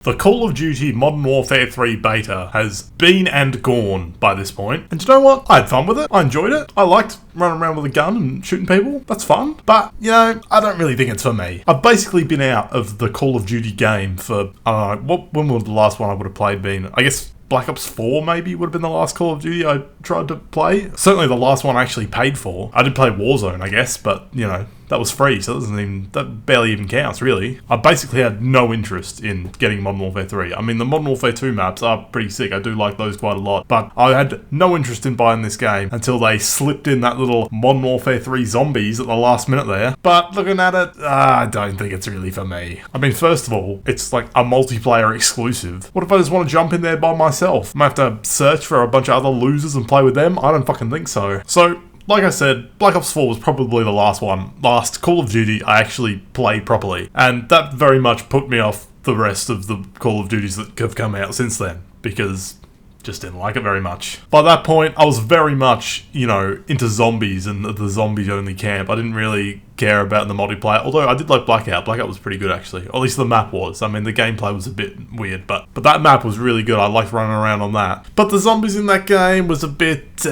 The Call of Duty Modern Warfare 3 beta has been and gone by this point. And you know what? I had fun with it. I enjoyed it. I liked running around with a gun and shooting people. That's fun. But, you know, I don't really think it's for me. I've basically been out of the Call of Duty game for, I don't know, when would the last one I would have played been? I guess Black Ops 4 maybe would have been the last Call of Duty I tried to play. Certainly the last one I actually paid for. I did play Warzone, I guess, but, you know, that was free, so that barely even counts, really. I basically had no interest in getting Modern Warfare 3. I mean, the Modern Warfare 2 maps are pretty sick. I do like those quite a lot. But I had no interest in buying this game until they slipped in that little Modern Warfare 3 zombies at the last minute there. But looking at it, I don't think it's really for me. I mean, first of all, it's like a multiplayer exclusive. What if I just want to jump in there by myself? I have to search for a bunch of other losers and play with them? I don't fucking think so. So, like I said, Black Ops 4 was probably the last Call of Duty I actually played properly. And that very much put me off the rest of the Call of Duties that have come out since then, because just didn't like it very much. By that point, I was very much, you know, into zombies and the zombies-only camp. I didn't really care about the multiplayer, although I did like Blackout. Blackout was pretty good, actually. Or at least the map was. I mean, the gameplay was a bit weird, but that map was really good. I liked running around on that. But the zombies in that game was a bit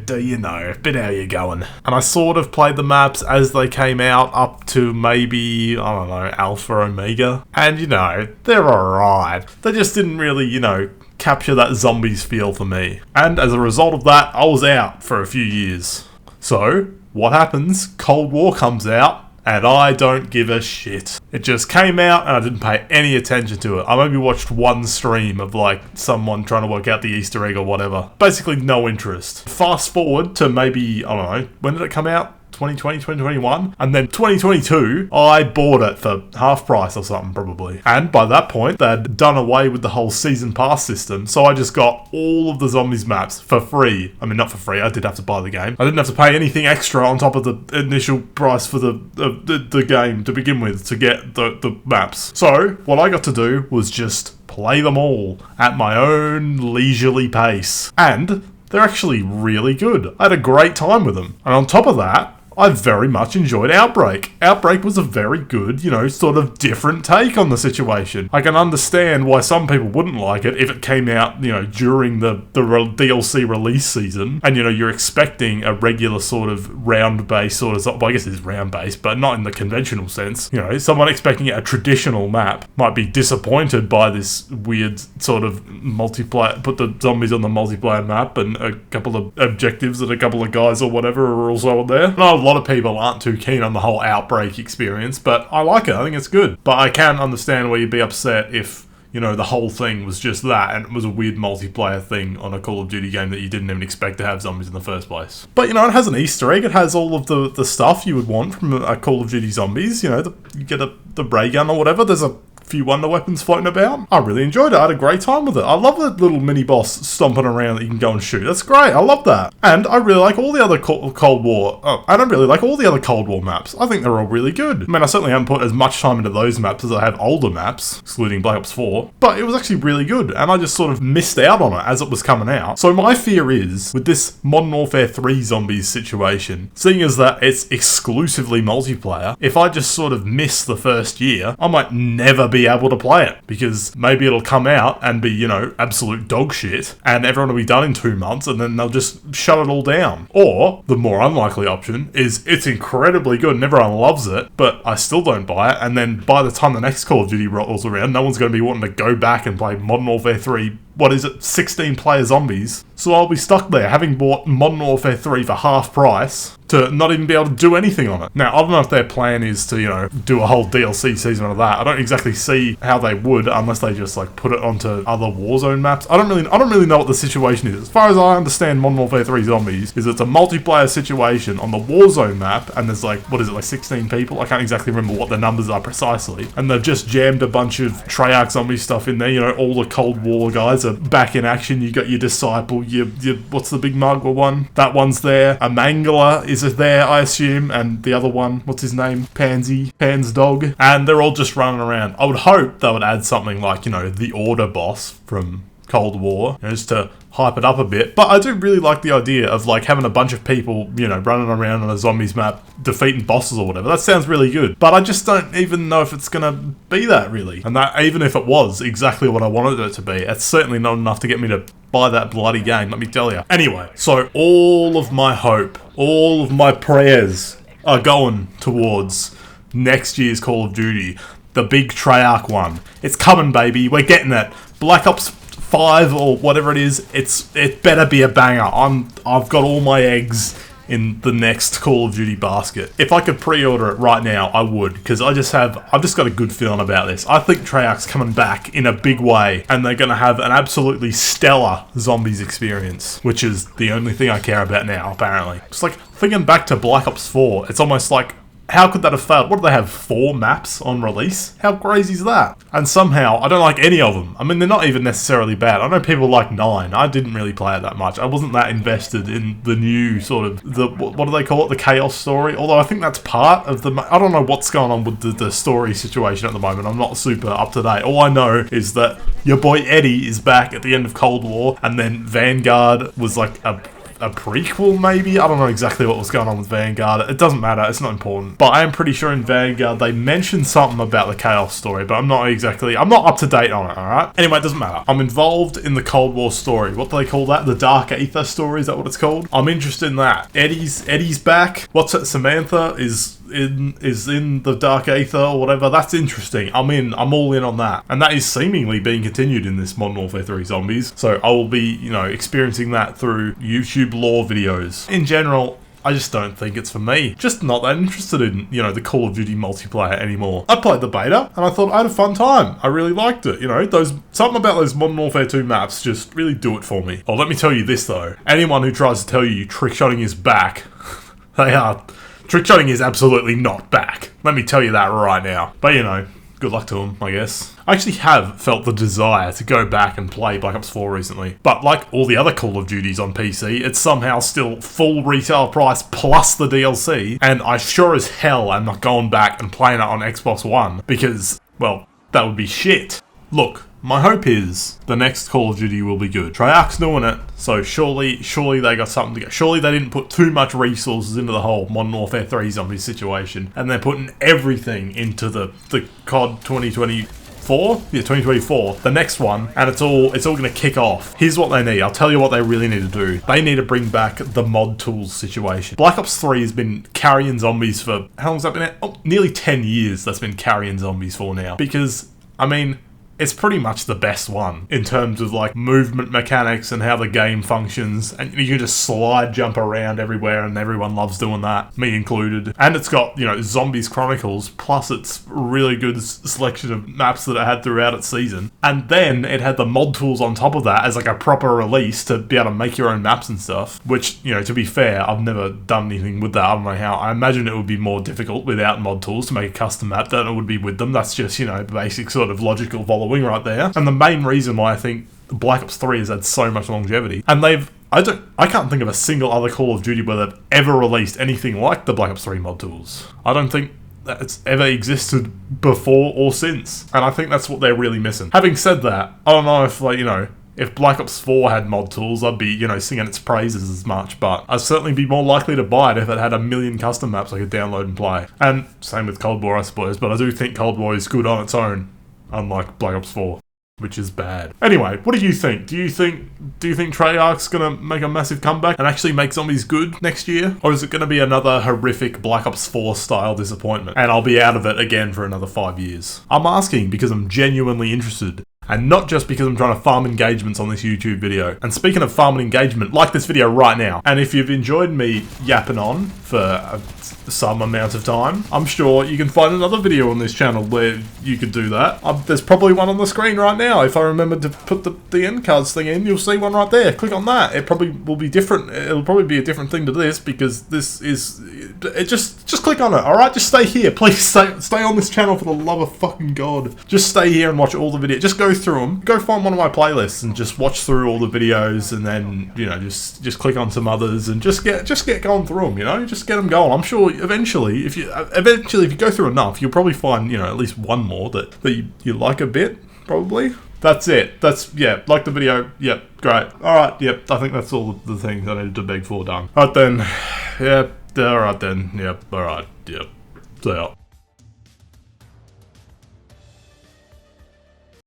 you know, a bit how you're going. And I sort of played the maps as they came out up to maybe, I don't know, Alpha Omega. And, you know, they're alright. They just didn't really, you know, capture that zombies feel for me. And as a result of that, I was out for a few years. So, what happens? Cold War comes out, and I don't give a shit. It just came out and I didn't pay any attention to it. I maybe watched one stream of like someone trying to work out the Easter egg or whatever. Basically no interest. Fast forward to maybe, I don't know, when did it come out? 2020, 2021, and then 2022, I bought it for half price or something probably. And by that point, they'd done away with the whole season pass system, so I just got all of the zombies maps for free. I mean, not for free, I did have to buy the game. I didn't have to pay anything extra on top of the initial price for the game to begin with to get the maps. So, what I got to do was just play them all at my own leisurely pace. And they're actually really good. I had a great time with them. And on top of that, I very much enjoyed Outbreak. Outbreak was a very good, you know, sort of different take on the situation. I can understand why some people wouldn't like it if it came out, you know, during the DLC release season. And, you know, you're expecting a regular sort of round-based sort of, well, I guess it's round-based, but not in the conventional sense. You know, someone expecting a traditional map might be disappointed by this weird sort of multiplayer, put the zombies on the multiplayer map and a couple of objectives that a couple of guys or whatever are also on there. And a lot of people aren't too keen on the whole Outbreak experience, but I like it. I think it's good. But I can understand why you'd be upset if, you know, the whole thing was just that and it was a weird multiplayer thing on a Call of Duty game that you didn't even expect to have zombies in the first place. But, you know, it has an Easter egg. It has all of the stuff you would want from a Call of Duty zombies. You know, you get the ray gun or whatever. There's a few wonder weapons floating about. I really enjoyed it. I had a great time with it. I love the little mini boss stomping around that you can go and shoot. That's great. I love that. And I really like all the other Cold War. I don't really like all the other Cold War maps. I think they're all really good. I mean, I certainly haven't put as much time into those maps as I have older maps, excluding Black Ops 4. But it was actually really good. And I just sort of missed out on it as it was coming out. So my fear is, with this Modern Warfare 3 zombies situation, seeing as that it's exclusively multiplayer, if I just sort of miss the first year, I might never be able to play it, because maybe it'll come out and be, you know, absolute dog shit and everyone will be done in 2 months and then they'll just shut it all down. Or the more unlikely option is it's incredibly good and everyone loves it, but I still don't buy it, and then by the time the next Call of Duty rolls around, no one's going to be wanting to go back and play Modern Warfare 3, 16 player zombies. So I'll be stuck there having bought Modern Warfare 3 for half price to not even be able to do anything on it. Now, I don't know if their plan is to, you know, do a whole DLC season of that. I don't exactly see how they would unless they just like put it onto other Warzone maps. I don't really know what the situation is. As far as I understand Modern Warfare 3 Zombies is it's a multiplayer situation on the Warzone map, and there's like, what is it, like 16 people? I can't exactly remember what the numbers are precisely. And they've just jammed a bunch of Treyarch zombie stuff in there. You know, all the Cold War guys are back in action. You got your Disciple, your what's the big Mugwa one? That one's there. A Mangala is there, I assume, and the other one, what's his name? Pan's dog. And they're all just running around. I would hope they would add something like, you know, the Order boss from Cold War, just to hype it up a bit. But I do really like the idea of like having a bunch of people, running around on a zombies map, defeating bosses or whatever. That sounds really good. But I just don't even know if it's gonna be that really. And that even if it was exactly what I wanted it to be, it's certainly not enough to get me to buy that bloody game, let me tell you. Anyway, so all of my hope, all of my prayers are going towards next year's Call of Duty. The big Treyarch one. It's coming, baby. We're getting it. Black Ops 5 or whatever it is, it better be a banger. I've got all my eggs in the next Call of Duty basket. If I could pre-order it right now, I would, because I've just got a good feeling about this. I think Treyarch's coming back in a big way, and they're going to have an absolutely stellar zombies experience, which is the only thing I care about now, apparently. It's like, thinking back to Black Ops 4, it's almost like, how could that have failed? What do they have, 4 maps on release? How crazy is that? And somehow, I don't like any of them. I mean, they're not even necessarily bad. I know people like 9. I didn't really play it that much. I wasn't that invested in the new sort of, what do they call it? The Chaos story? Although I think that's part of the, I don't know what's going on with the story situation at the moment. I'm not super up to date. All I know is that your boy Eddie is back at the end of Cold War, and then Vanguard was like a prequel, maybe? I don't know exactly what was going on with Vanguard. It doesn't matter, it's not important. But I am pretty sure in Vanguard they mentioned something about the Chaos story, but I'm not up to date on it, alright? Anyway, it doesn't matter. I'm involved in the Cold War story. What do they call that? The Dark Aether story, is that what it's called? I'm interested in that. Eddie's back. What's it? Samantha is in the Dark Aether or whatever. That's interesting. I'm in. I'm all in on that. And that is seemingly being continued in this Modern Warfare 3 Zombies. So I will be, experiencing that through YouTube lore videos. In general, I just don't think it's for me. Just not that interested in, the Call of Duty multiplayer anymore. I played the beta, and I thought I had a fun time. I really liked it, something about those Modern Warfare 2 maps just really do it for me. Oh, let me tell you this, though. Anyone who tries to tell you trickshotting is back, they are. Trickshotting is absolutely not back. Let me tell you that right now. But, good luck to them, I guess. I actually have felt the desire to go back and play Black Ops 4 recently. But like all the other Call of Duties on PC, it's somehow still full retail price plus the DLC. And I sure as hell am not going back and playing it on Xbox One because, well, that would be shit. Look, my hope is the next Call of Duty will be good. Treyarch's doing it, so surely they got something to go. Surely they didn't put too much resources into the whole Modern Warfare 3 zombie situation, and they're putting everything into the COD 2024? Yeah, 2024, the next one, and it's all going to kick off. Here's what they need. I'll tell you what they really need to do. They need to bring back the mod tools situation. Black Ops 3 has been carrying zombies for, how long's that been out? Oh, nearly 10 years that's been carrying zombies for now. Because, it's pretty much the best one in terms of like movement mechanics and how the game functions, and you can just slide jump around everywhere and everyone loves doing that, me included. And it's got Zombies Chronicles, plus it's really good selection of maps that it had throughout its season, and then it had the mod tools on top of that as like a proper release to be able to make your own maps and stuff, which to be fair, I've never done anything with that. I don't know how. I imagine it would be more difficult without mod tools to make a custom map than it would be with them. That's just basic sort of logical following right there. And the main reason why I think Black Ops 3 has had so much longevity, and I can't think of a single other Call of Duty where they've ever released anything like the Black Ops 3 mod tools. I don't think that it's ever existed before or since, and I think that's what they're really missing. Having said that, I don't know if if Black Ops 4 had mod tools, I'd be, singing its praises as much, but I'd certainly be more likely to buy it if it had a million custom maps I could download and play. And same with Cold War, I suppose, but I do think Cold War is good on its own, unlike Black Ops 4, which is bad. Anyway, what do you think? Do you think Treyarch's gonna make a massive comeback and actually make zombies good next year? Or is it gonna be another horrific Black Ops 4 style disappointment, and I'll be out of it again for another 5 years? I'm asking because I'm genuinely interested, and not just because I'm trying to farm engagements on this YouTube video. And speaking of farming engagement, like this video right now. And if you've enjoyed me yapping on for some amount of time, I'm sure you can find another video on this channel where you could do that. There's probably one on the screen right now. If I remember to put the end cards thing in, you'll see one right there. Click on that. It probably will be different. It'll probably be a different thing to this because this is... Just click on it, alright? Just stay here. Please stay on this channel for the love of fucking God. Just stay here and watch all the videos. Just go through them. Go find one of my playlists and just watch through all the videos, and then, just click on some others and just get going through them, Just get them going. I'm sure eventually, if you go through enough, you'll probably find, at least one more that you like a bit. probably. That's it. That's, yeah, like the video. Yep, great. Alright, yep, I think that's all the things I needed to beg for done. Alright then. Yep, alright then. Yep, alright, yep. See ya.